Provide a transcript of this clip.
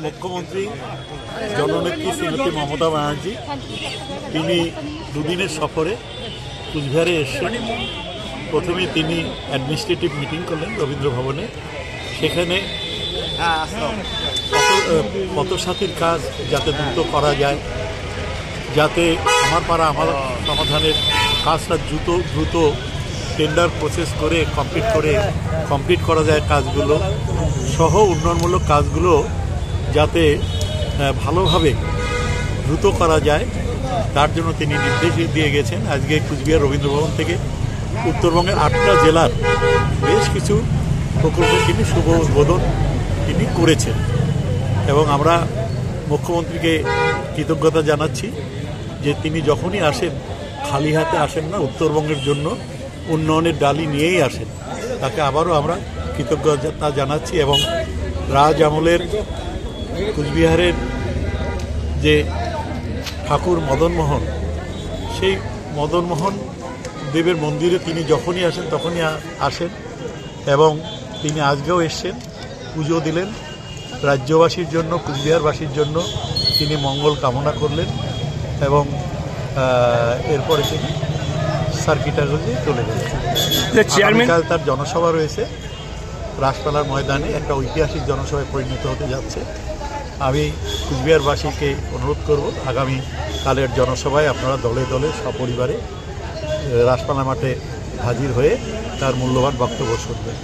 মুখ্যমন্ত্রী জননেত্রী শ্রীমতী মমতা ব্যানার্জি তিনি দুদিনের সফরে কুচবিহারে এসেছেন। প্রথমে তিনি অ্যাডমিনিস্ট্রেটিভ মিটিং করলেন রবীন্দ্র ভবনে। সেখানে পথসাথীর কাজ যাতে দ্রুত করা যায়, যাতে আমার পাড়া আমার সমাধানের কাজটা দ্রুত টেন্ডার প্রসেস করে কমপ্লিট করা যায়, কাজগুলো সহ উন্নয়নমূলক কাজগুলো যাতে ভালোভাবে দ্রুত করা যায়, তার জন্য তিনি নির্দেশ দিয়ে গেছেন। আজকে কুচবিহার রবীন্দ্র ভবন থেকে উত্তরবঙ্গের 8টা জেলার বেশ কিছু প্রকল্পের তিনি শুভ উদ্বোধন তিনি করেছেন এবং আমরা মুখ্যমন্ত্রীকে কৃতজ্ঞতা জানাচ্ছি যে তিনি যখনই আসেন খালি হাতে আসেন না, উত্তরবঙ্গের জন্য উন্নয়নের ডালি নিয়েই আসেন। তাকে আবারও আমরা কৃতজ্ঞতা জানাচ্ছি এবং রাজ আমলের কুচবিহারের যে ঠাকুর মদনমোহন, সেই মদনমোহন দেবের মন্দিরে তিনি যখনই আসেন তখনই আসেন এবং তিনি আজকেও এসছেন, পুজো দিলেন। রাজ্যবাসীর জন্য, কুচবিহারবাসীর জন্য তিনি মঙ্গল কামনা করলেন এবং এরপরে তিনি সার্কিটারে চলে গেলেন। আগামীকাল তার জনসভা রয়েছে রাসপালার ময়দানে, একটা ঐতিহাসিক জনসভায় পরিণত হতে যাচ্ছে। আমি কুচবিহারবাসীকে অনুরোধ করব আগামী কালের জনসভায় আপনারা দলে দলে সপরিবারে রাসপালা মাঠে হাজির হয়ে তার মূল্যবান বক্তব্য শুনবেন।